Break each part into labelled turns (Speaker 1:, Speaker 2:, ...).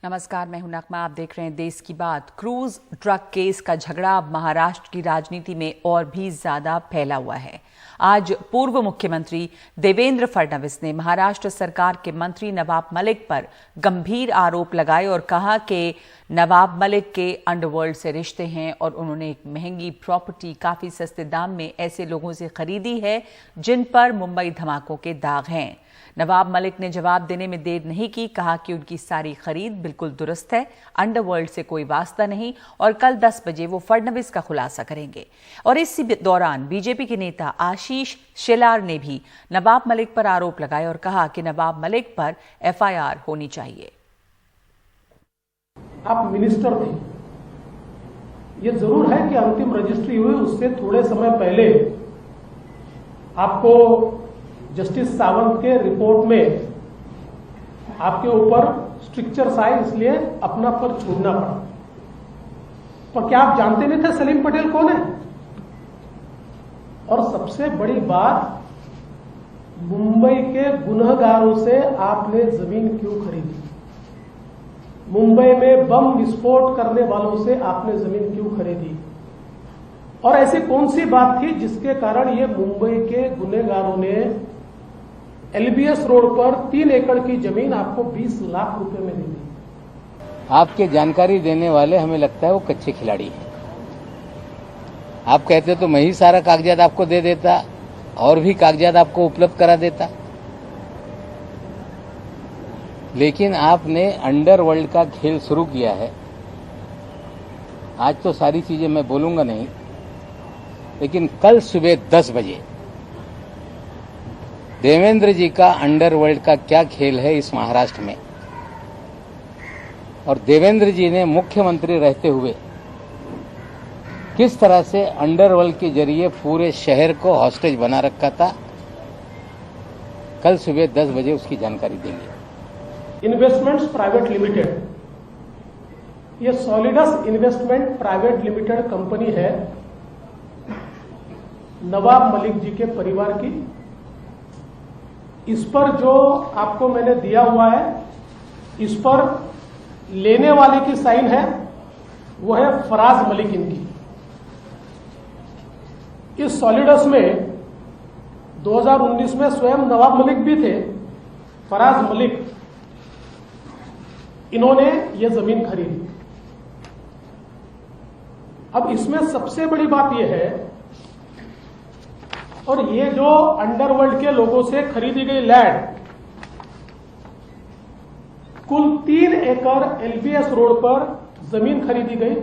Speaker 1: नमस्कार, मैं हूं नगमा। आप देख रहे हैं देश की बात। क्रूज ड्रग केस का झगड़ा अब महाराष्ट्र की राजनीति में और भी ज्यादा फैला हुआ है। आज पूर्व मुख्यमंत्री देवेंद्र फडणवीस ने महाराष्ट्र सरकार के मंत्री नवाब मलिक पर गंभीर आरोप लगाए और कहा कि नवाब मलिक के अंडरवर्ल्ड से रिश्ते हैं और उन्होंने एक महंगी प्रॉपर्टी काफी सस्ते दाम में ऐसे लोगों से खरीदी है जिन पर मुंबई धमाकों के दाग हैं। नवाब मलिक ने जवाब देने में देर नहीं की, कहा कि उनकी सारी खरीद बिल्कुल दुरुस्त है, अंडरवर्ल्ड से कोई वास्ता नहीं और कल 10 बजे वो फडणवीस का खुलासा करेंगे। और इसी दौरान बीजेपी के नेता आशीष शेलार ने भी नवाब मलिक पर आरोप लगाए और कहा कि नवाब मलिक पर एफआईआर होनी चाहिए।
Speaker 2: आप मिनिस्टर थे, ये जरूर है कि अंतिम रजिस्ट्री हुई उससे थोड़े समय पहले आपको जस्टिस सावंत के रिपोर्ट में आपके ऊपर स्ट्रिक्चर्स आए, इसलिए अपना पद छोड़ना पड़ा। पर क्या आप जानते नहीं थे सलीम पटेल कौन है? और सबसे बड़ी बात, मुंबई के गुनहगारों से आपने जमीन क्यों खरीदी? मुंबई में बम विस्फोट करने वालों से आपने जमीन क्यों खरीदी? और ऐसी कौन सी बात थी जिसके कारण ये मुंबई के गुनहगारों ने एलबीएस रोड पर 3 एकड़ की जमीन आपको 20 लाख रुपए में दी थी?
Speaker 3: आपके जानकारी देने वाले हमें लगता है वो कच्चे खिलाड़ी हैं। आप कहते तो मैं ही सारा कागजात आपको दे देता और भी कागजात आपको उपलब्ध करा देता, लेकिन आपने अंडरवर्ल्ड का खेल शुरू किया है। आज तो सारी चीजें मैं बोलूंगा नहीं, लेकिन कल सुबह 10 बजे देवेंद्र जी का अंडरवर्ल्ड का क्या खेल है इस महाराष्ट्र में, और देवेंद्र जी ने मुख्यमंत्री रहते हुए किस तरह से अंडरवर्ल्ड के जरिए पूरे शहर को हॉस्टेज बना रखा था, कल सुबह 10 बजे उसकी जानकारी देंगे।
Speaker 2: इन्वेस्टमेंट्स प्राइवेट लिमिटेड, ये solids investment private limited company है नवाब मलिक जी के परिवार की। इस पर जो आपको मैंने दिया हुआ है, इस पर लेने वाले की साइन है, वो है फराज मलिक इनकी। इस सॉलिडस में 2019 में स्वयं नवाब मलिक भी थे, फराज मलिक, इन्होंने ये जमीन खरीदी। अब इसमें सबसे बड़ी बात यह है, और ये जो अंडरवर्ल्ड के लोगों से खरीदी गई लैंड कुल 3 एकड़ एलबीएस रोड पर जमीन खरीदी गई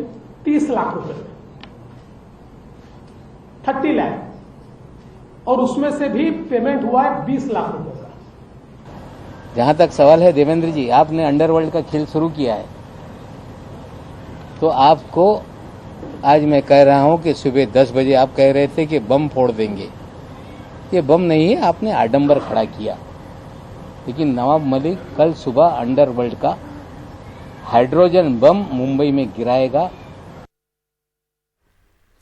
Speaker 2: 30 लाख रुपए में, 30 लाख, और उसमें से भी पेमेंट हुआ है 20 लाख रुपए का।
Speaker 3: जहां तक सवाल है देवेंद्र जी, आपने अंडरवर्ल्ड का खेल शुरू किया है, तो आपको आज मैं कह रहा हूं कि सुबह 10 बजे आप कह रहे थे कि बम फोड़ देंगे। ये बम नहीं है, आपने आडंबर खड़ा किया। लेकिन नवाब मलिक कल सुबह अंडरवर्ल्ड का हाइड्रोजन बम मुंबई में गिराएगा।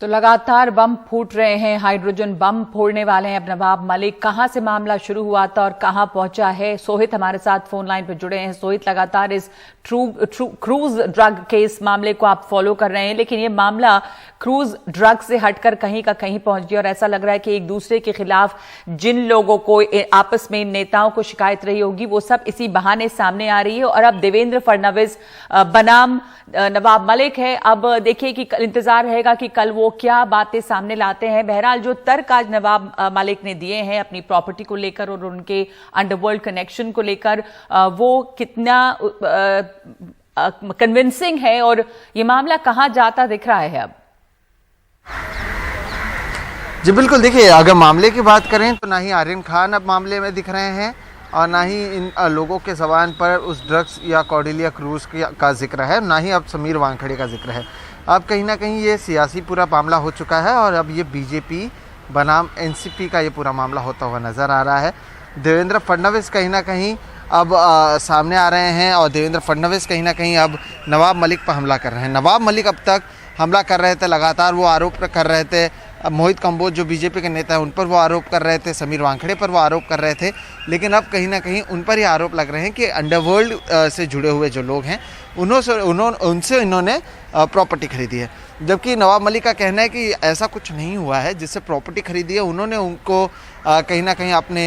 Speaker 1: तो लगातार बम फूट रहे हैं, हाइड्रोजन बम फोड़ने वाले हैं अब नवाब मलिक। कहां से मामला शुरू हुआ था और कहां पहुंचा है? सोहित हमारे साथ फोन लाइन पर जुड़े हैं। सोहित, लगातार इस क्रूज ड्रग केस मामले को आप फॉलो कर रहे हैं, लेकिन ये मामला क्रूज ड्रग से हटकर कहीं का कहीं पहुंच गया और ऐसा लग रहा है कि एक दूसरे के खिलाफ जिन लोगों को आपस में, इन नेताओं को शिकायत रही होगी, वो सब इसी बहाने सामने आ रही है। और अब देवेंद्र फडणवीस बनाम नवाब मलिक है। अब देखिए कि इंतजार रहेगा कि कल वो क्या बातें सामने लाते हैं। बहरहाल जो तर्क आज नवाब मलिक ने दिए हैं अपनी प्रॉपर्टी को लेकर और उनके अंडरवर्ल्ड कनेक्शन को लेकर, वो कितना कन्विंसिंग है और ये मामला कहां जाता दिख रहा है अब?
Speaker 4: जी बिल्कुल, देखिए अगर मामले की बात करें तो ना ही आर्यन खान अब मामले में दिख रहे हैं और ना ही इन लोगों के जबान पर उस ड्रग्स या कॉर्डेलिया क्रूज का जिक्र है, ना ही अब समीर वानखेड़े का जिक्र है। अब कहीं ना कहीं ये सियासी पूरा मामला हो चुका है और अब ये बीजेपी बनाम एनसीपी का ये पूरा मामला होता हुआ नज़र आ रहा है। देवेंद्र फडणवीस कहीं ना कहीं अब सामने आ रहे हैं और देवेंद्र फडणवीस कहीं ना कहीं अब नवाब मलिक पर हमला कर रहे हैं। नवाब मलिक अब तक हमला कर रहे थे, लगातार वो आरोप कर रहे थे मोहित कंबोज जो बीजेपी के नेता हैं उन पर वो आरोप कर रहे थे, समीर वानखेड़े पर वो आरोप कर रहे थे, लेकिन अब कहीं ना कहीं उन पर ये आरोप लग रहे हैं कि अंडरवर्ल्ड से जुड़े हुए जो लोग हैं उनसे इन्होंने प्रॉपर्टी खरीदी है। जबकि नवाब मलिक का कहना है कि ऐसा कुछ नहीं हुआ है, जिससे प्रॉपर्टी खरीदी है उन्होंने उनको कहीं ना कहीं अपने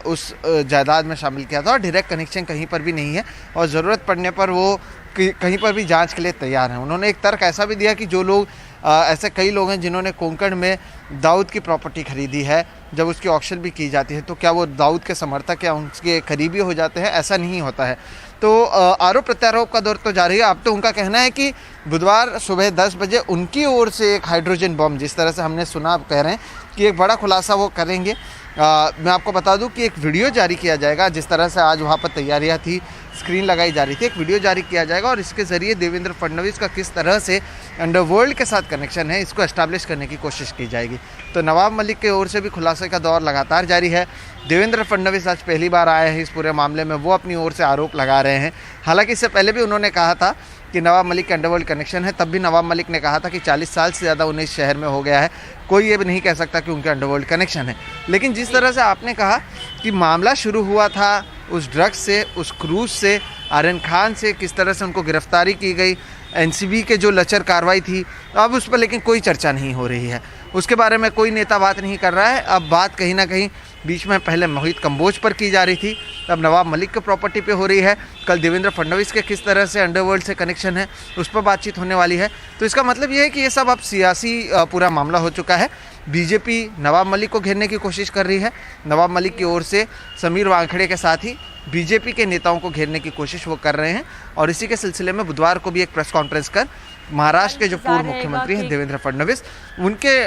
Speaker 4: उस जायदाद में शामिल किया था और डायरेक्ट कनेक्शन कहीं पर भी नहीं है और ज़रूरत पड़ने पर वो कहीं पर भी जांच के लिए तैयार हैं। उन्होंने एक तर्क ऐसा भी दिया कि जो लोग ऐसे कई लोग हैं जिन्होंने कोंकण में दाऊद की प्रॉपर्टी खरीदी है, जब उसकी ऑक्शन भी की जाती है तो क्या वो दाऊद के समर्थक या उनके करीबी हो जाते हैं? ऐसा नहीं होता है। तो आरोप प्रत्यारोप का दौर तो जारी है। अब तो उनका कहना है कि बुधवार सुबह 10 बजे उनकी ओर से एक हाइड्रोजन बम, जिस तरह से हमने सुना, आप कह रहे हैं कि एक बड़ा खुलासा वो करेंगे। मैं आपको बता दूं कि एक वीडियो जारी किया जाएगा, जिस तरह से आज वहाँ पर तैयारियाँ थी, स्क्रीन लगाई जा रही थी, एक वीडियो जारी किया जाएगा और इसके ज़रिए देवेंद्र फडणवीस का किस तरह से अंडरवर्ल्ड के साथ कनेक्शन है इसको एस्टैब्लिश करने की कोशिश की जाएगी। तो नवाब मलिक की ओर से भी खुलासे का दौर लगातार जारी है। देवेंद्र फडणवीस आज पहली बार आए हैं इस पूरे मामले में, वो अपनी ओर से आरोप लगा रहे हैं। हालांकि इससे पहले भी उन्होंने कहा था कि नवाब मलिक के अंडरवर्ल्ड कनेक्शन है, तब भी नवाब मलिक ने कहा था कि 40 साल से ज़्यादा उन्हें इस शहर में हो गया है, कोई ये भी नहीं कह सकता कि उनके अंडरवर्ल्ड कनेक्शन है। लेकिन जिस तरह से आपने कहा कि मामला शुरू हुआ था उस ड्रग्स से, उस क्रूज से, आर्यन खान से, किस तरह से उनको गिरफ्तारी की गई, एनसीबी के जो लचर कार्रवाई थी, अब उस पर लेकिन कोई चर्चा नहीं हो रही है, उसके बारे में कोई नेता बात नहीं कर रहा है। अब बात कहीं ना कहीं बीच में पहले मोहित कंबोज पर की जा रही थी, अब नवाब मलिक के प्रॉपर्टी पे हो रही है, कल देवेंद्र फडणवीस के किस तरह से अंडरवर्ल्ड से कनेक्शन है उस पर बातचीत होने वाली है। तो इसका मतलब ये है कि ये सब अब सियासी पूरा मामला हो चुका है। बीजेपी नवाब मलिक को घेरने की कोशिश कर रही है, नवाब मलिक की ओर से समीर वानखेड़े के साथ ही बीजेपी के नेताओं को घेरने की कोशिश वो कर रहे हैं। और इसी के सिलसिले में बुधवार को भी एक प्रेस कॉन्फ्रेंस कर महाराष्ट्र के जो पूर्व मुख्यमंत्री हैं देवेंद्र फडणवीस, उनके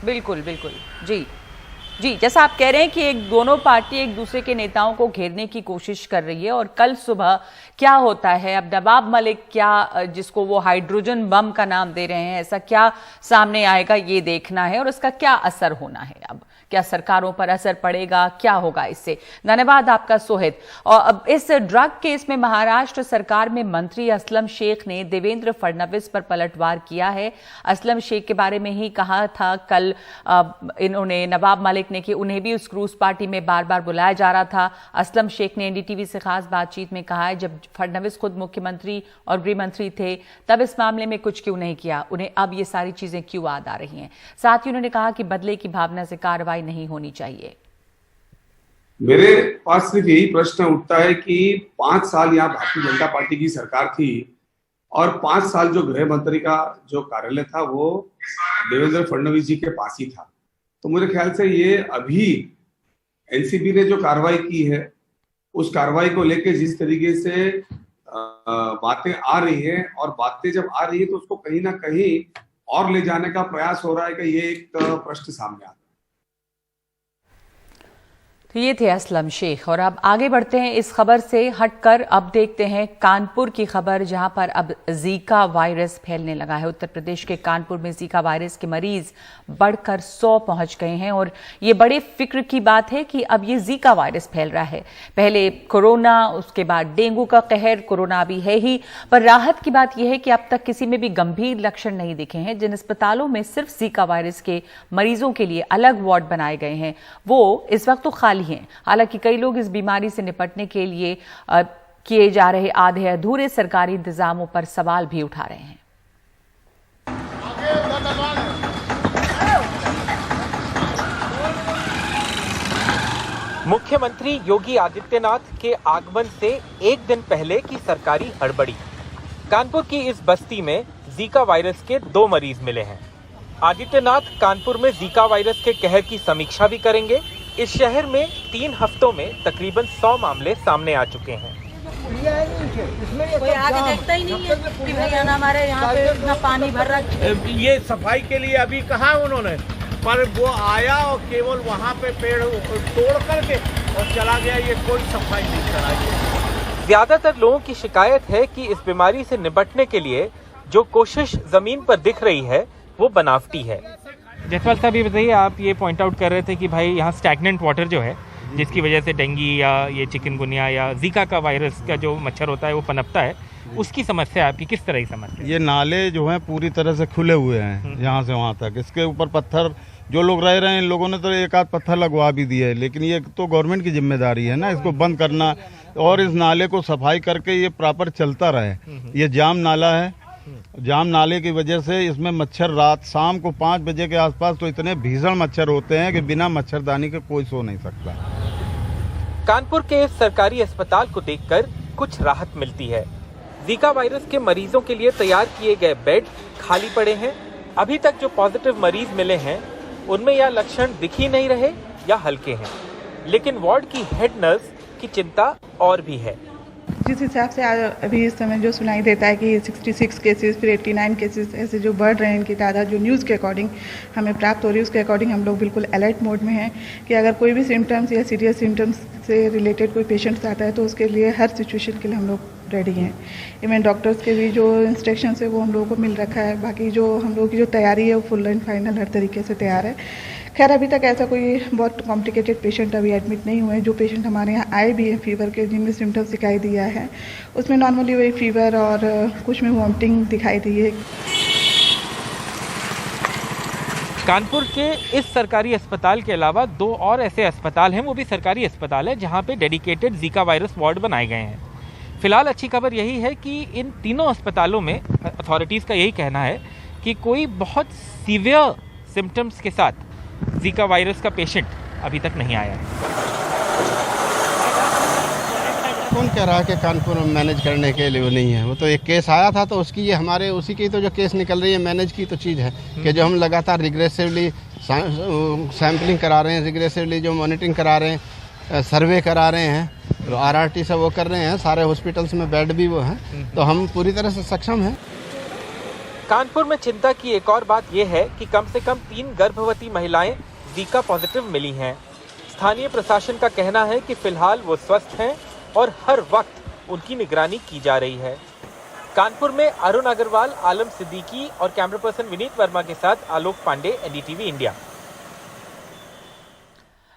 Speaker 1: बिल्कुल जी जैसा आप कह रहे हैं कि दोनों पार्टी एक दूसरे के नेताओं को घेरने की कोशिश कर रही है और कल सुबह क्या होता है, अब नवाब मलिक क्या, जिसको वो हाइड्रोजन बम का नाम दे रहे हैं, ऐसा क्या सामने आएगा ये देखना है और उसका क्या असर होना है। अब क्या सरकारों पर असर पड़ेगा, क्या होगा इससे। धन्यवाद आपका सोहित। और अब इस ड्रग केस में महाराष्ट्र सरकार में मंत्री असलम शेख ने देवेंद्र फडणवीस पर पलटवार किया है। असलम शेख के बारे में ही कहा था कल इन्होंने, नवाब मलिक ने, कि उन्हें भी उस क्रूज पार्टी में बार बार बुलाया जा रहा था। असलम शेख ने एनडीटीवी से खास बातचीत में कहा है जब फडणवीस खुद मुख्यमंत्री और गृह मंत्री थे तब इस मामले में कुछ क्यों नहीं किया, उन्हें अब ये सारी चीजें क्यों याद आ रही हैं। साथ ही उन्होंने कहा कि बदले की भावना से कार्रवाई नहीं होनी चाहिए।
Speaker 5: मेरे पास सिर्फ यही प्रश्न उठता है कि 5 साल यहाँ भारतीय जनता पार्टी की सरकार थी और 5 साल जो गृह मंत्री का जो कार्यालय था वो देवेंद्र फडणवीस जी के पास ही था। तो मेरे ख्याल से ये अभी एनसीबी ने जो कार्रवाई की है उस कार्रवाई को लेके जिस तरीके से बातें आ रही हैं और बातें जब आ रही है तो उसको कहीं ना कहीं और ले जाने का प्रयास हो रहा है कि ये एक प्रश्न सामने आता है।
Speaker 1: तो ये थे असलम शेख। और अब आगे बढ़ते हैं इस खबर से हटकर, अब देखते हैं कानपुर की खबर, जहां पर अब जीका वायरस फैलने लगा है। उत्तर प्रदेश के कानपुर में जीका वायरस के मरीज बढ़कर 100 पहुंच गए हैं और ये बड़े फिक्र की बात है कि अब ये जीका वायरस फैल रहा है। पहले कोरोना, उसके बाद डेंगू का कहर, कोरोना अभी है ही, पर राहत की बात यह है कि अब तक किसी में भी गंभीर लक्षण नहीं दिखे हैं। जिन अस्पतालों में सिर्फ जीका वायरस के मरीजों के लिए अलग वार्ड बनाए गए हैं वो इस वक्त तो खाली हैं। हालांकि कई लोग इस बीमारी से निपटने के लिए किए जा रहे आधे अधूरे सरकारी इंतजामों पर सवाल भी उठा रहे हैं।
Speaker 6: मुख्यमंत्री योगी आदित्यनाथ के आगमन से एक दिन पहले की सरकारी हड़बड़ी। कानपुर की इस बस्ती में जीका वायरस के 2 मरीज मिले हैं। आदित्यनाथ कानपुर में जीका वायरस के कहर की समीक्षा भी करेंगे। इस शहर में 3 हफ्तों में तकरीबन 100 मामले सामने आ चुके हैं।
Speaker 7: कोई आगे देखता ही नहीं है कि भैया ना हमारे यहाँ पे इतना पानी भर रहा है।
Speaker 8: ये सफाई के लिए अभी कहा उन्होंने, पर वो आया और केवल वहाँ पे पेड़ तोड़ करके और चला गया, ये कोई सफाई नहीं कराई।
Speaker 6: ज्यादातर लोगों की शिकायत है कि इस बीमारी से निपटने के लिए जो कोशिश जमीन पर दिख रही है वो बनावटी है।
Speaker 9: जसपाल साहब, ये बताइए, आप ये पॉइंट आउट कर रहे थे कि भाई यहाँ स्टैग्नेंट वाटर जो है जिसकी वजह से डेंगू या ये चिकनगुनिया या जीका का वायरस का जो मच्छर होता है वो पनपता है, उसकी समस्या आपकी किस तरह की समस्या?
Speaker 10: ये नाले जो हैं पूरी तरह से खुले हुए हैं यहाँ से वहाँ तक, इसके ऊपर पत्थर जो लोग रह रहे हैं इन लोगों ने तो एक आध पत्थर लगवा भी दिया है, लेकिन ये तो गवर्नमेंट की जिम्मेदारी है ना इसको बंद करना और इस नाले को सफाई करके ये प्रॉपर चलता रहे। ये जाम नाला है, जाम नाले की वजह से इसमें मच्छर रात शाम को 5 बजे के आसपास तो इतने भीषण मच्छर होते हैं कि बिना मच्छरदानी के कोई सो नहीं सकता।
Speaker 6: कानपुर के इस सरकारी अस्पताल को देखकर कुछ राहत मिलती है। जीका वायरस के मरीजों के लिए तैयार किए गए बेड खाली पड़े हैं। अभी तक जो पॉजिटिव मरीज मिले हैं उनमें या लक्षण दिख ही नहीं रहे या हल्के हैं, लेकिन वार्ड की हेड नर्स की चिंता और भी है।
Speaker 11: जिस हिसाब से आज अभी इस समय जो सुनाई देता है कि 66 केसेस फिर 89 केसेस ऐसे जो बढ़ रहे हैं, इनकी तादाद जो न्यूज़ के अकॉर्डिंग हमें प्राप्त हो रही है उसके अकॉर्डिंग हम लोग बिल्कुल अलर्ट मोड में हैं कि अगर कोई भी सिम्टम्स या सीरियस सिम्टम्स से रिलेटेड कोई पेशेंट्स आता है तो उसके लिए हर सिचुएशन के लिए हम लोग रेडी हैं। इवन डॉक्टर्स के भी जो इंस्ट्रक्शंस है वो हम लोगों को मिल रखा है। बाकी जो हम लोगों की जो तैयारी है वो फुल एंड फाइनल हर तरीके से तैयार है। खैर अभी तक ऐसा कोई बहुत कॉम्प्लिकेटेड पेशेंट अभी एडमिट नहीं हुए हैं। जो पेशेंट हमारे यहाँ आए भी हैं फीवर के, जिनमें सिम्टम्स दिखाई दिया है, उसमें नॉर्मली वही फीवर और कुछ में वॉमिटिंग दिखाई दी है।
Speaker 9: कानपुर के इस सरकारी अस्पताल के अलावा 2 और ऐसे अस्पताल हैं, वो भी सरकारी अस्पताल है जहाँ पे डेडिकेटेड जीका वायरस वार्ड बनाए गए हैं। फिलहाल अच्छी खबर यही है कि इन तीनों अस्पतालों में अथॉरिटीज़ का यही कहना है कि कोई बहुत सीवियर सिम्टम्स के साथ जीका वायरस का पेशेंट अभी तक नहीं आया है।
Speaker 12: कौन कह रहा है कि कानपुर में मैनेज करने के लिए वो नहीं है? वो तो एक केस आया था तो उसकी ये हमारे उसी की तो जो केस निकल रही है मैनेज की तो चीज़ है कि जो हम लगातार रिग्रेसिवली सैम्पलिंग करा रहे हैं, रिग्रेसिवली जो मॉनिटरिंग करा रहे हैं, सर्वे करा रहे हैं, तो RRT से वो कर रहे हैं, सारे हॉस्पिटल्स में बेड भी वो हैं, तो हम पूरी तरह से सक्षम हैं।
Speaker 6: कानपुर में चिंता की एक और बात यह है कि कम से कम 3 गर्भवती महिलाएं जीका पॉजिटिव मिली हैं। स्थानीय प्रशासन का कहना है कि फिलहाल वो स्वस्थ हैं और हर वक्त उनकी निगरानी की जा रही है। कानपुर में अरुण अग्रवाल, आलम सिद्दीकी और कैमरा पर्सन विनीत वर्मा के साथ आलोक पांडे, NDTV इंडिया।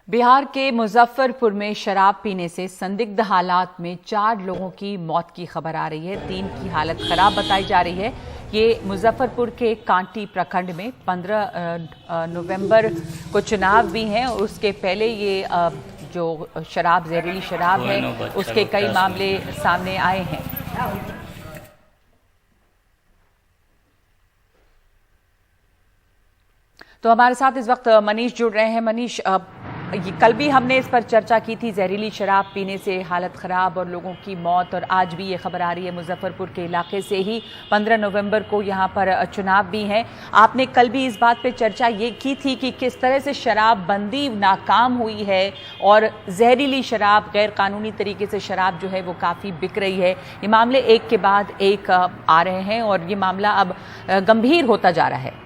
Speaker 1: बिहार के मुजफ्फरपुर में शराब पीने से संदिग्ध हालात में 4 लोगों की मौत की खबर आ रही है। 3 की हालत खराब बताई जा रही है। ये मुजफ्फरपुर के कांटी प्रखंड में 15 नवंबर को चुनाव भी हैं और उसके पहले ये जो शराब, जहरीली शराब है, उसके कई मामले सामने आए हैं। तो हमारे साथ इस वक्त मनीष जुड़ रहे हैं। मनीष, कल भी हमने इस पर चर्चा की थी, जहरीली शराब पीने से हालत खराब और लोगों की मौत, और आज भी ये खबर आ रही है मुजफ्फरपुर के इलाके से ही। 15 नवंबर को यहाँ पर चुनाव भी हैं। आपने कल भी इस बात पे चर्चा ये की थी कि किस तरह से शराबबंदी नाकाम हुई है और जहरीली शराब, गैर कानूनी तरीके से शराब जो है वो काफ़ी बिक रही है। ये मामले एक के बाद एक आ रहे हैं और ये मामला अब गंभीर होता जा रहा है।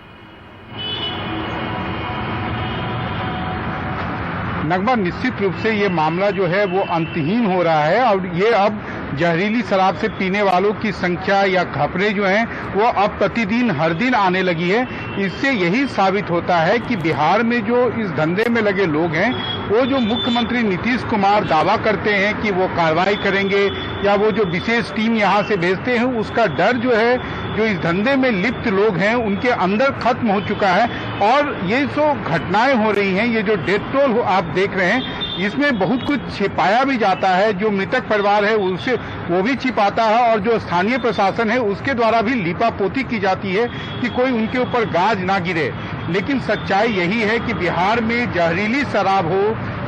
Speaker 13: नगमा, निश्चित रूप से ये मामला जो है वो अंतहीन हो रहा है और ये अब जहरीली शराब से पीने वालों की संख्या या खबरें जो हैं वो अब प्रतिदिन हर दिन आने लगी है। इससे यही साबित होता है कि बिहार में जो इस धंधे में लगे लोग हैं, वो जो मुख्यमंत्री नीतीश कुमार दावा करते हैं कि वो कार्रवाई करेंगे या वो जो विशेष टीम यहाँ से भेजते हैं, उसका डर जो है जो इस धंधे में लिप्त लोग हैं उनके अंदर खत्म हो चुका है। और ये जो घटनाएं हो रही हैं, ये जो डेथ टोल आप देख रहे हैं, इसमें बहुत कुछ छिपाया भी जाता है। जो मृतक परिवार है उसे वो भी छिपाता है और जो स्थानीय प्रशासन है उसके द्वारा भी लीपापोती की जाती है कि कोई उनके ऊपर गाज ना गिरे। लेकिन सच्चाई यही है कि बिहार में जहरीली शराब हो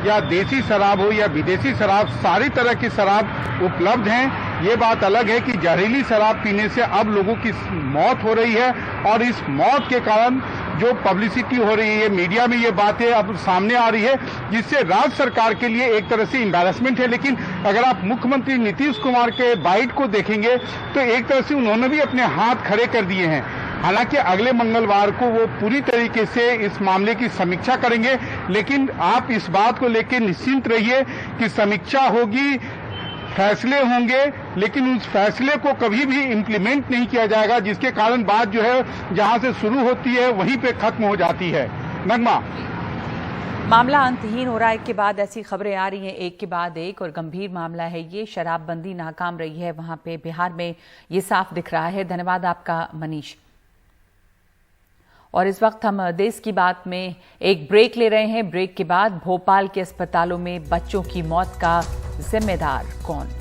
Speaker 13: या देसी शराब हो या विदेशी शराब, सारी तरह की शराब उपलब्ध हैं। ये बात अलग है कि जहरीली शराब पीने से अब लोगों की मौत हो रही है और इस मौत के कारण जो पब्लिसिटी हो रही है, मीडिया में ये बातें अब सामने आ रही है, जिससे राज्य सरकार के लिए एक तरह से एम्बैरेसमेंट है। लेकिन अगर आप मुख्यमंत्री नीतीश कुमार के बाइट को देखेंगे तो एक तरह से उन्होंने भी अपने हाथ खड़े कर दिए हैं। हालांकि अगले मंगलवार को वो पूरी तरीके से इस मामले की समीक्षा करेंगे, लेकिन आप इस बात को लेकर निश्चिंत रहिए कि समीक्षा होगी, फैसले होंगे, लेकिन उस फैसले को कभी भी इम्प्लीमेंट नहीं किया जाएगा, जिसके कारण बात जो है जहां से शुरू होती है वहीं पे खत्म हो जाती है। नगमा,
Speaker 1: मामला अंतहीन हो रहा है। एक के बाद ऐसी खबरें आ रही हैं, एक के बाद एक, और गंभीर मामला है ये। शराबबंदी नाकाम रही है वहां पे बिहार में, ये साफ दिख रहा है। धन्यवाद आपका मनीष। और इस वक्त हम देश की बात में एक ब्रेक ले रहे हैं। ब्रेक के बाद भोपाल के अस्पतालों में बच्चों की मौत का जिम्मेदार कौन?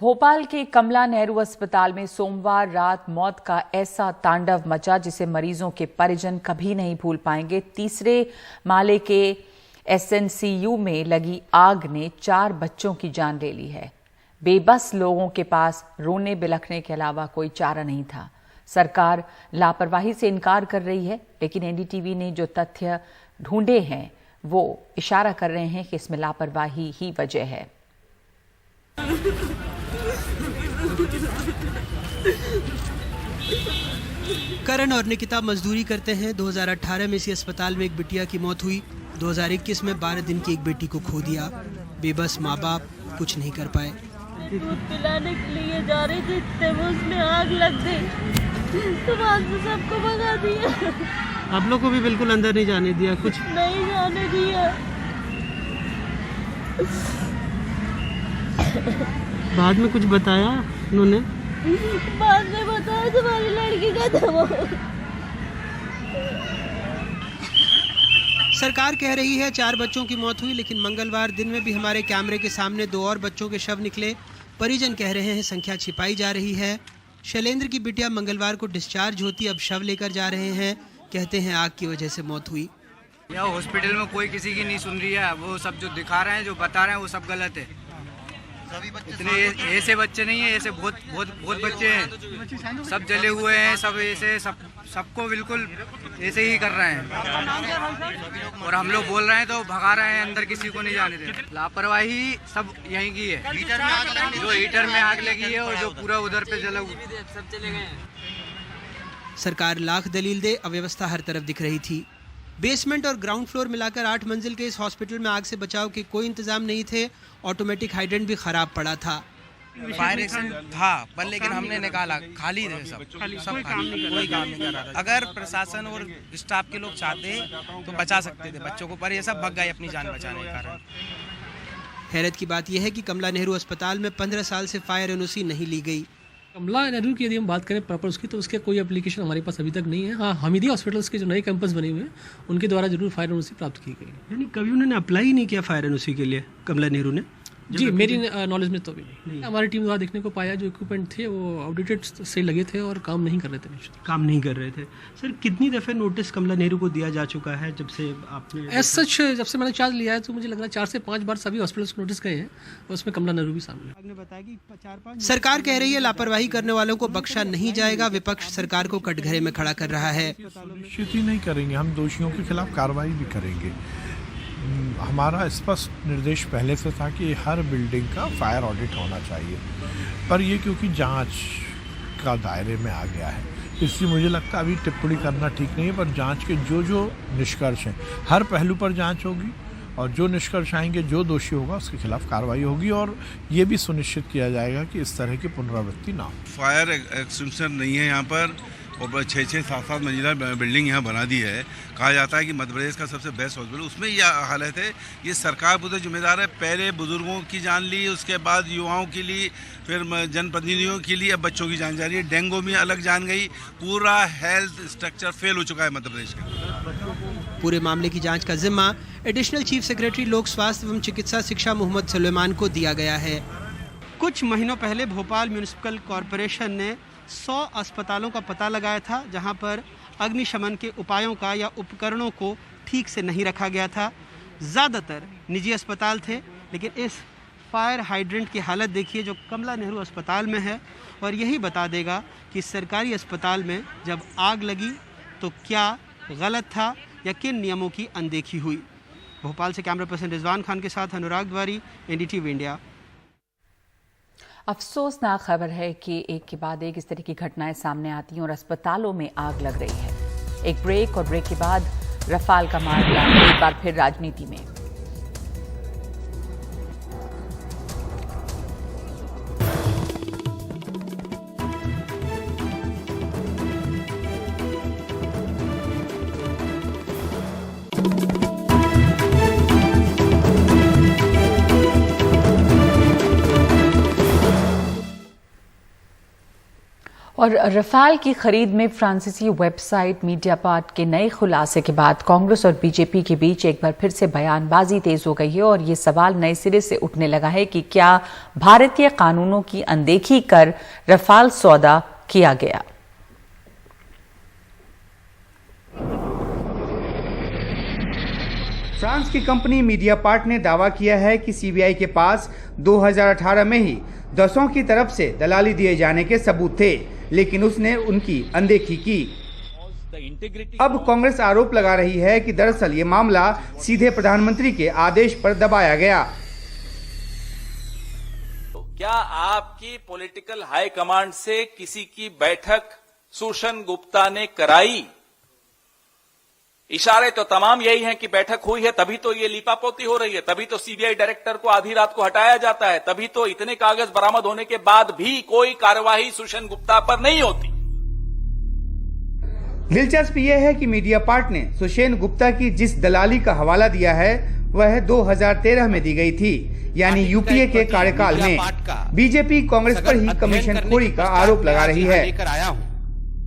Speaker 1: भोपाल के कमला नेहरू अस्पताल में सोमवार रात मौत का ऐसा तांडव मचा जिसे मरीजों के परिजन कभी नहीं भूल पाएंगे। तीसरे माले के एसएनसीयू में लगी आग ने 4 बच्चों की जान ले ली है। बेबस लोगों के पास रोने बिलखने के अलावा कोई चारा नहीं था। सरकार लापरवाही से इनकार कर रही है, लेकिन एनडीटीवी ने जो तथ्य ढूंढे हैं वो इशारा कर रहे हैं कि इसमें लापरवाही ही वजह है।
Speaker 14: करण और निकिता मजदूरी करते हैं। 2018 में इसी अस्पताल में एक बिटिया की मौत हुई। 2021 में 12 दिन की एक बेटी को खो दिया। बेबस माँ बाप कुछ नहीं कर पाए।
Speaker 7: दूध पिलाने के लिए जा रहे थे, तब उसमें आग लग गई तो वहाँ से सबको भगा दिया।
Speaker 14: आप लोग को भी बिल्कुल अंदर नहीं जाने दिया? कुछ
Speaker 7: नहीं जाने दिया।
Speaker 14: बाद में कुछ बताया उन्होंने?
Speaker 7: बाद में बताया तुम्हारी लड़की का था।
Speaker 14: सरकार कह रही है 4 बच्चों की मौत हुई, लेकिन मंगलवार दिन में भी हमारे कैमरे के सामने 2 और बच्चों के शव निकले। परिजन कह रहे हैं संख्या छिपाई जा रही है। शैलेंद्र की बिटिया मंगलवार को डिस्चार्ज होती, अब शव लेकर जा रहे हैं। कहते हैं आग की वजह से मौत हुई।
Speaker 15: यहाँ हॉस्पिटल में कोई किसी की नहीं सुन रही है। वो सब जो दिखा रहे हैं, जो बता रहे हैं, वो सब गलत है। इतने ऐसे बच्चे नहीं है, ऐसे बहुत बच्चे हैं, सब जले हुए हैं, सब ऐसे सबको बिल्कुल ऐसे ही कर रहे हैं। और हम लोग बोल रहे हैं तो भगा रहे हैं, अंदर किसी को नहीं जाने दे। लापरवाही सब यहीं की है। जो हीटर में आग लगी है और जो पूरा उधर पे जला सब चले गए हैं।
Speaker 14: सरकार लाख दलील दे, अव्यवस्था हर तरफ दिख रही थी। बेसमेंट और ग्राउंड फ्लोर मिलाकर 8 मंजिल के इस हॉस्पिटल में आग से बचाव के कोई इंतजाम नहीं थे। ऑटोमेटिक हाइड्रेंट भी खराब पड़ा था।
Speaker 15: फायर एक्सीडेंट था, पर लेकिन हमने निकाला, खाली थे सब कोई काम नहीं कर रहा था। अगर प्रशासन और स्टाफ के लोग चाहते तो बचा सकते थे बच्चों को, पर ये सब भग गए अपनी जान बचाने के कारण।
Speaker 14: हैरत की बात यह है कि कमला नेहरू अस्पताल में 15 साल से फायर एनओसी नहीं ली गई।
Speaker 16: कमला नेहरू की यदि हम बात करें प्रॉपर उसकी, तो उसके कोई एप्लीकेशन हमारे पास अभी तक नहीं है। हाँ, हमीदिया हॉस्पिटल्स के जो नए कैंपस बने हुए हैं उनके द्वारा जरूर फायर एनओसी प्राप्त की गई।
Speaker 14: यानी कभी उन्होंने अप्लाई नहीं किया फायर एनओसी के लिए कमला नेहरू ने?
Speaker 16: जी, मेरी नॉलेज में तो भी नहीं। हमारी टीम द्वारा देखने को पाया जो इक्विपमेंट थे वो आउटडेटेड से लगे थे और काम नहीं कर रहे थे।
Speaker 14: काम नहीं कर रहे थे। सर, कितनी दफ़े नोटिस कमला नेहरू को दिया जा चुका है जब से आपने?
Speaker 16: एज सच जब से मैंने चार्ज लिया है तो मुझे लग रहा है 4 से 5 बार सभी हॉस्पिटल्स को नोटिस गए हैं और उसमें कमला नेहरू भी शामिल है।
Speaker 14: बताया कि 4-5 सरकार कह रही है लापरवाही करने वालों को बख्शा नहीं जाएगा। विपक्ष सरकार को कटघरे में खड़ा कर रहा है।
Speaker 17: सुनिश्चित ही नहीं करेंगे, हम दोषियों के खिलाफ कार्रवाई भी करेंगे। हमारा स्पष्ट निर्देश पहले से था कि हर बिल्डिंग का फायर ऑडिट होना चाहिए, पर ये क्योंकि जांच का दायरे में आ गया है, इसलिए मुझे लगता है अभी टिप्पणी करना ठीक नहीं है। पर जांच के जो निष्कर्ष हैं, हर पहलू पर जांच होगी और जो निष्कर्ष आएंगे, जो दोषी होगा उसके खिलाफ कार्रवाई होगी और ये भी सुनिश्चित किया जाएगा कि इस तरह की पुनरावृत्ति ना हो।
Speaker 18: फायर एक्सटिंग्विशर नहीं है यहाँ पर और 6-6, 7-7 मंजिला बिल्डिंग यहाँ बना दी है। कहा जाता है कि मध्य प्रदेश का सबसे बेस्ट हॉस्पिटल, उसमें यह हालत है। ये सरकार पूरे जिम्मेदार है। पहले बुजुर्गों की जान ली, उसके बाद युवाओं की ली, फिर जनप्रतिनिधियों की ली, अब बच्चों की जान जा रही है। डेंगू में अलग जान गई। पूरा हेल्थ स्ट्रक्चर फेल हो चुका है मध्य प्रदेश का।
Speaker 14: पूरे मामले की जांच का जिम्मा एडिशनल चीफ सेक्रेटरी लोक स्वास्थ्य एवं चिकित्सा शिक्षा मोहम्मद सुलेमान को दिया गया है। कुछ महीनों पहले भोपाल म्यूनिसिपल कॉरपोरेशन ने 100 अस्पतालों का पता लगाया था जहां पर अग्निशमन के उपायों का या उपकरणों को ठीक से नहीं रखा गया था। ज़्यादातर निजी अस्पताल थे, लेकिन इस फायर हाइड्रेंट की हालत देखिए जो कमला नेहरू अस्पताल में है, और यही बता देगा कि सरकारी अस्पताल में जब आग लगी तो क्या गलत था या किन नियमों की अनदेखी हुई। भोपाल से कैमरा पर्सन रिजवान खान के साथ अनुराग द्वारी, एनडीटीवी इंडिया।
Speaker 1: अफसोसनाक खबर है कि एक के बाद एक इस तरह की घटनाएं सामने आती हैं और अस्पतालों में आग लग रही है। एक ब्रेक, और ब्रेक के बाद रफाल का मामला एक बार फिर राजनीति में। और रफाल की खरीद में फ्रांसीसी वेबसाइट मीडियापार्ट के नए खुलासे के बाद कांग्रेस और बीजेपी के बीच एक बार फिर से बयानबाजी तेज हो गई है और ये सवाल नए सिरे से उठने लगा है कि क्या भारतीय कानूनों की अनदेखी कर रफाल सौदा किया गया।
Speaker 19: फ्रांस की कंपनी मीडियापार्ट ने दावा किया है कि सीबीआई के पास 2018 में ही दसों की तरफ से दलाली दिए जाने के सबूत थे, लेकिन उसने उनकी अनदेखी की। अब कांग्रेस आरोप लगा रही है कि दरअसल ये मामला सीधे प्रधानमंत्री के आदेश पर दबाया गया।
Speaker 20: क्या आपकी पॉलिटिकल हाई कमांड से किसी की बैठक सुषेण गुप्ता ने कराई? इशारे तो तमाम यही हैं कि बैठक हुई है, तभी तो ये लीपापोती हो रही है, तभी तो सीबीआई डायरेक्टर को आधी रात को हटाया जाता है, तभी तो इतने कागज बरामद होने के बाद भी कोई कार्यवाही सुषेण गुप्ता पर नहीं होती।
Speaker 19: दिलचस्प यह है कि मीडियापार्ट ने सुषेण गुप्ता की जिस दलाली का हवाला दिया है वह 2013 में दी गई थी, यानी यूपीए के कार्यकाल में। बीजेपी कांग्रेस पर ही कमीशन खोरी का आरोप लगा रही है।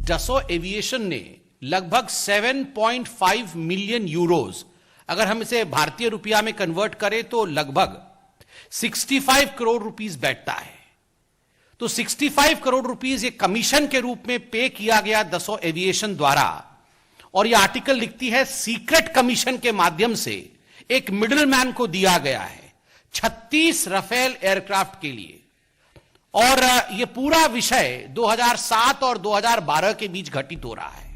Speaker 21: डसो एविएशन ने लगभग 7.5 मिलियन यूरोज, अगर हम इसे भारतीय रुपया में कन्वर्ट करें तो लगभग 65 करोड़ रुपीस बैठता है। तो 65 करोड़ रुपीस ये कमीशन के रूप में पे किया गया डसो एविएशन द्वारा, और ये आर्टिकल लिखती है सीक्रेट कमीशन के माध्यम से एक मिडिलमैन को दिया गया है 36 राफेल एयरक्राफ्ट के लिए। और ये पूरा विषय 2007 और 2012 के बीच घटित हो रहा है।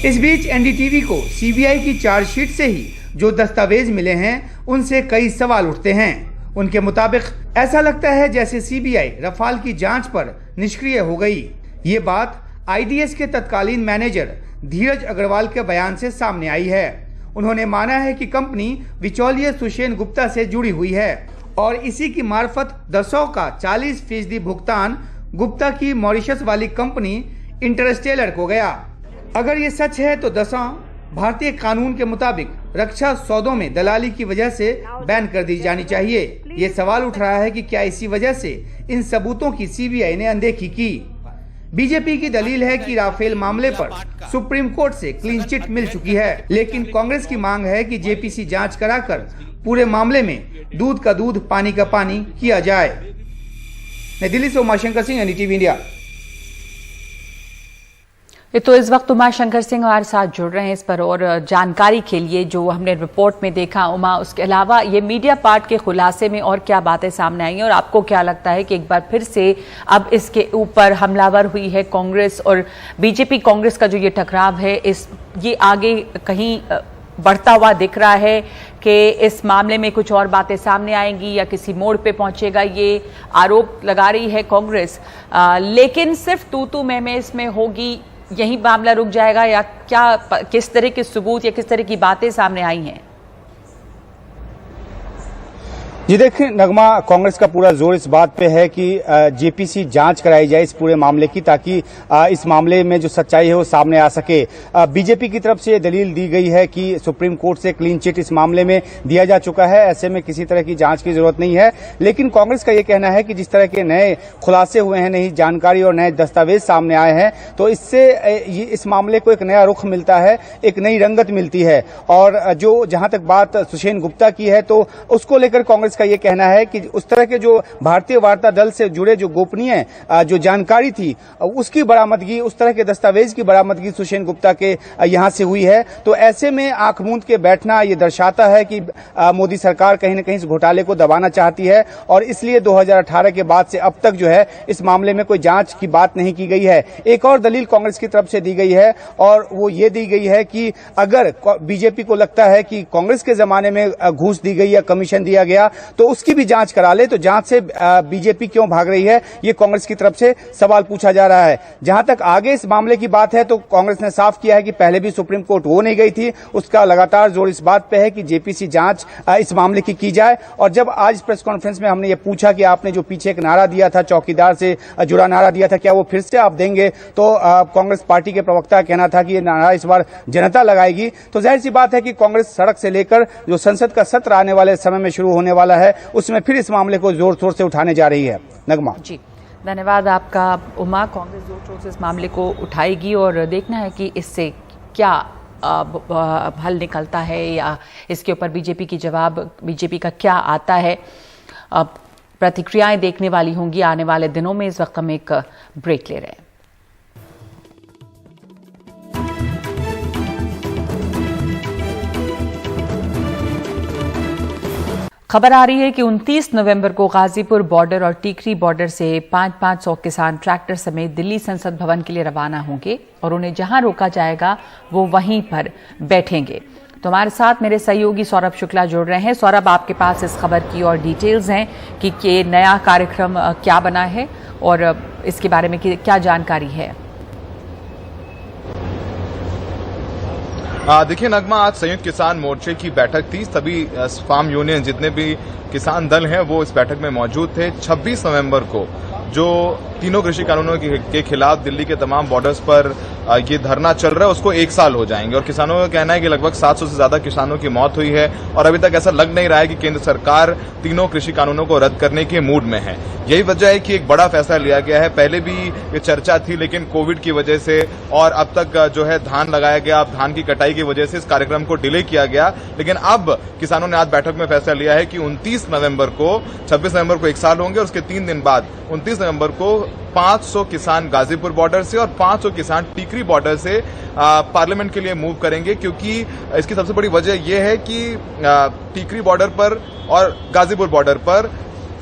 Speaker 19: इस बीच एनडीटीवी को सीबीआई की चार्जशीट से ही जो दस्तावेज मिले हैं उनसे कई सवाल उठते हैं। उनके मुताबिक ऐसा लगता है जैसे सीबीआई रफाल की जांच पर निष्क्रिय हो गई। ये बात आईडीएस के तत्कालीन मैनेजर धीरज अग्रवाल के बयान से सामने आई है। उन्होंने माना है कि कंपनी बिचौलिए सुषेण गुप्ता से जुड़ी हुई है और इसी की मार्फत दसों का 40% भुगतान गुप्ता की मॉरिशस वाली कंपनी इंटरस्टेलर को गया। अगर ये सच है तो दसों भारतीय कानून के मुताबिक रक्षा सौदों में दलाली की वजह से बैन कर दी जानी चाहिए। ये सवाल उठ रहा है कि क्या इसी वजह से इन सबूतों की सीबीआई ने अनदेखी की। बीजेपी की दलील है कि राफेल मामले पर सुप्रीम कोर्ट से क्लीन चिट मिल चुकी है, लेकिन कांग्रेस की मांग है कि जेपीसी जांच कराकर पूरे मामले में दूध का दूध पानी का पानी किया जाए। नई दिल्ली से उमाशंकर सिंह, एनडीटीवी इंडिया।
Speaker 1: तो इस वक्त उमा शंकर सिंह हमारे साथ जुड़ रहे हैं इस पर और जानकारी के लिए जो हमने रिपोर्ट में देखा। उमा, उसके अलावा ये मीडियापार्ट के खुलासे में और क्या बातें सामने आई हैं और आपको क्या लगता है कि एक बार फिर से अब इसके ऊपर हमलावर हुई है कांग्रेस और बीजेपी कांग्रेस का जो ये टकराव है ये आगे कहीं बढ़ता हुआ दिख रहा है कि इस मामले में कुछ और बातें सामने आएंगी या किसी मोड़ पे पहुंचेगा, ये आरोप लगा रही है कांग्रेस। लेकिन सिर्फ तू मैं इसमें होगी, यही मामला रुक जाएगा या क्या, किस तरह के सबूत या किस तरह की बातें सामने आई हैं?
Speaker 22: जी देखिए नगमा, कांग्रेस का पूरा जोर इस बात पे है कि जेपीसी जांच कराई जाए इस पूरे मामले की, ताकि इस मामले में जो सच्चाई है वो सामने आ सके। बीजेपी की तरफ से दलील दी गई है कि सुप्रीम कोर्ट से क्लीन चिट इस मामले में दिया जा चुका है, ऐसे में किसी तरह की जांच की जरूरत नहीं है। लेकिन कांग्रेस का ये कहना है कि जिस तरह के नए खुलासे हुए हैं, नई जानकारी और नए दस्तावेज सामने आए हैं, तो इससे इस मामले को एक नया रुख मिलता है, एक नई रंगत मिलती है। और जो जहां तक बात सुषेण गुप्ता की है तो उसको लेकर कांग्रेस का ये कहना है कि उस तरह के जो भारतीय वार्ता दल से जुड़े जो गोपनीय जो जानकारी थी उसकी बरामदगी, उस तरह के दस्तावेज की बरामदगी सुषेण गुप्ता के यहां से हुई है। तो ऐसे में आंख मूंद के बैठना ये दर्शाता है कि मोदी सरकार कहीं न कहीं इस घोटाले को दबाना चाहती है और इसलिए 2018 के बाद से अब तक जो है इस मामले में कोई जांच की बात नहीं की गई है। एक और दलील कांग्रेस की तरफ से दी गई है और वो ये दी गई है कि अगर बीजेपी को लगता है कि कांग्रेस के जमाने में घूस दी गई या कमीशन दिया गया तो उसकी भी जांच करा ले। तो जांच से बीजेपी क्यों भाग रही है, ये कांग्रेस की तरफ से सवाल पूछा जा रहा है। जहां तक आगे इस मामले की बात है तो कांग्रेस ने साफ किया है कि पहले भी सुप्रीम कोर्ट हो नहीं गई थी, उसका लगातार जोर इस बात पे है कि जेपीसी जांच इस मामले की जाए। और जब आज प्रेस कॉन्फ्रेंस में हमने ये पूछा कि आपने जो पीछे एक नारा दिया था, चौकीदार से जुड़ा नारा दिया था, क्या वो फिर से आप देंगे, तो कांग्रेस पार्टी के प्रवक्ता का कहना था कि ये नारा इस बार जनता लगाएगी। तो जाहिर सी बात है कि कांग्रेस सड़क से लेकर जो संसद का सत्र आने वाले समय में शुरू होने वाला है उसमें फिर इस मामले को जोर शोर से उठाने जा रही है। नगमा
Speaker 1: जी, धन्यवाद आपका उमा। कांग्रेस जोर शोर से इस मामले को उठाएगी और देखना है कि इससे क्या हल निकलता है या इसके ऊपर बीजेपी का क्या आता है। प्रतिक्रियाएं देखने वाली होंगी आने वाले दिनों में। इस वक्त हम एक ब्रेक ले रहे हैं। खबर आ रही है कि 29 नवंबर को गाजीपुर बॉर्डर और टीकरी बॉर्डर से 500 किसान ट्रैक्टर समेत दिल्ली संसद भवन के लिए रवाना होंगे और उन्हें जहां रोका जाएगा वो वहीं पर बैठेंगे। तो हमारे साथ मेरे सहयोगी सौरभ शुक्ला जुड़ रहे हैं। सौरभ, आपके पास इस खबर की और डिटेल्स हैं कि ये नया कार्यक्रम क्या बना है और इसके बारे में क्या जानकारी है?
Speaker 2: देखिए नगमा, आज संयुक्त किसान मोर्चे की बैठक थी। सभी फार्म यूनियन जितने भी किसान दल हैं वो इस बैठक में मौजूद थे। 26 नवंबर को जो तीनों कृषि कानूनों के खिलाफ दिल्ली के तमाम बॉर्डर्स पर ये धरना चल रहा है उसको 1 साल हो जाएंगे और किसानों का कहना है कि लगभग 700 से ज्यादा किसानों की मौत हुई है और अभी तक ऐसा लग नहीं रहा है कि केंद्र सरकार तीनों कृषि कानूनों को रद्द करने के मूड में है। यही वजह है कि एक बड़ा फैसला लिया गया है। पहले भी ये चर्चा थी लेकिन कोविड की वजह से और अब तक जो है धान लगाया गया, अब धान की कटाई की वजह से इस कार्यक्रम को डिले किया गया। लेकिन अब किसानों ने आज बैठक में फैसला लिया है कि 29 नवंबर को 26 नवंबर को 1 साल होंगे और उसके 3 दिन बाद 29 नवंबर को 500 किसान गाजीपुर बॉर्डर से और 500 किसान टीकरी बॉर्डर से पार्लियामेंट के लिए मूव करेंगे, क्योंकि इसकी सबसे बड़ी वजह यह है कि टीकरी बॉर्डर पर और गाजीपुर बॉर्डर पर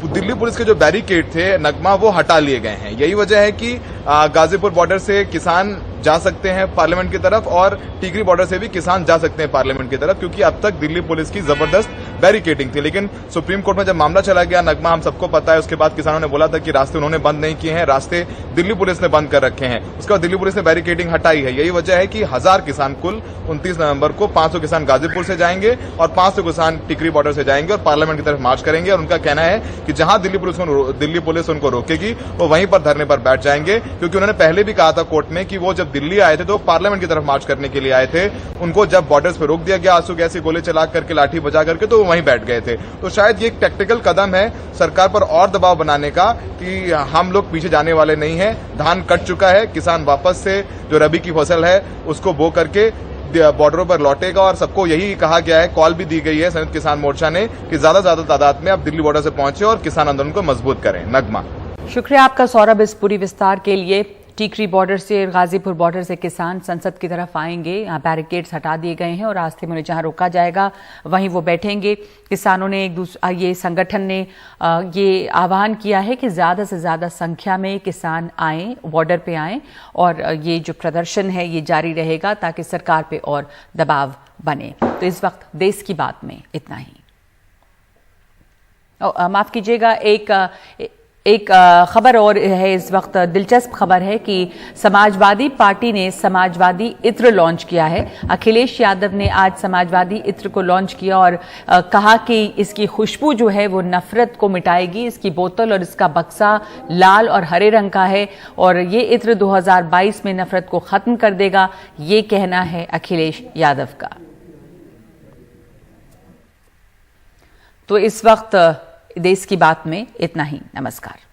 Speaker 2: दिल्ली पुलिस के जो बैरिकेड थे नगमा वो हटा लिए गए हैं। यही वजह है कि गाजीपुर बॉर्डर से किसान जा सकते हैं पार्लियामेंट की तरफ और टीकरी बॉर्डर से भी किसान जा सकते हैं पार्लियामेंट की तरफ, क्योंकि अब तक दिल्ली पुलिस की जबरदस्त बैरिकेडिंग थी। लेकिन सुप्रीम कोर्ट में जब मामला चला गया नगमा, हम सबको पता है, उसके बाद किसानों ने बोला था कि रास्ते उन्होंने बंद नहीं किए हैं, रास्ते दिल्ली पुलिस ने बंद कर रखे हैं। उसके बाद दिल्ली पुलिस ने बैरिकेडिंग हटाई है। यही वजह है कि 1000 किसान कुल 29 नवंबर को 500 किसान गाजीपुर से जाएंगे और 500 किसान टिकरी बॉर्डर से जाएंगे और पार्लियामेंट की तरफ मार्च करेंगे। और उनका कहना है कि जहां दिल्ली पुलिस उनको रोकेगी वो वहीं पर धरने पर बैठ जाएंगे, क्योंकि उन्होंने पहले भी कहा था कोर्ट में कि वो जब दिल्ली आए थे तो पार्लियामेंट की तरफ मार्च करने के लिए आए थे। उनको जब बॉर्डर्स पर रोक दिया गया आंसू गैस गोले चला करके, लाठी बजा करके, तो वो वहीं बैठ गए थे। तो शायद ये एक टैक्टिकल कदम है सरकार पर और दबाव बनाने का कि हम लोग पीछे जाने वाले नहीं हैं। धान कट चुका है, किसान वापस से जो रबी की फसल है उसको बो करके बॉर्डरों पर लौटेगा और सबको यही कहा गया है, कॉल भी दी गई है संयुक्त किसान मोर्चा ने कि ज्यादा से ज्यादा तादाद में आप दिल्ली बॉर्डर से पहुंचे और किसान आंदोलन को मजबूत करें। नगमा,
Speaker 1: शुक्रिया आपका सौरभ इस पूरी विस्तार के लिए। टीकरी बॉर्डर से, गाजीपुर बॉर्डर से किसान संसद की तरफ आएंगे। यहाँ बैरिकेड्स हटा दिए गए हैं और रास्ते में उन्हें जहां रोका जाएगा वहीं वो बैठेंगे। किसानों ने ये संगठन ने ये आह्वान किया है कि ज्यादा से ज्यादा संख्या में किसान आएं, बॉर्डर पे आएं और ये जो प्रदर्शन है ये जारी रहेगा ताकि सरकार पे और दबाव बने। तो इस वक्त देश की बात में इतना ही। माफ कीजिएगा, एक खबर और है इस वक्त। दिलचस्प खबर है कि समाजवादी पार्टी ने समाजवादी इत्र लॉन्च किया है। अखिलेश यादव ने आज समाजवादी इत्र को लॉन्च किया और कहा कि इसकी खुशबू जो है वो नफरत को मिटाएगी। इसकी बोतल और इसका बक्सा लाल और हरे रंग का है और ये इत्र 2022 में नफरत को खत्म कर देगा, ये कहना है अखिलेश यादव का। तो इस वक्त देश की बात में इतना ही। नमस्कार।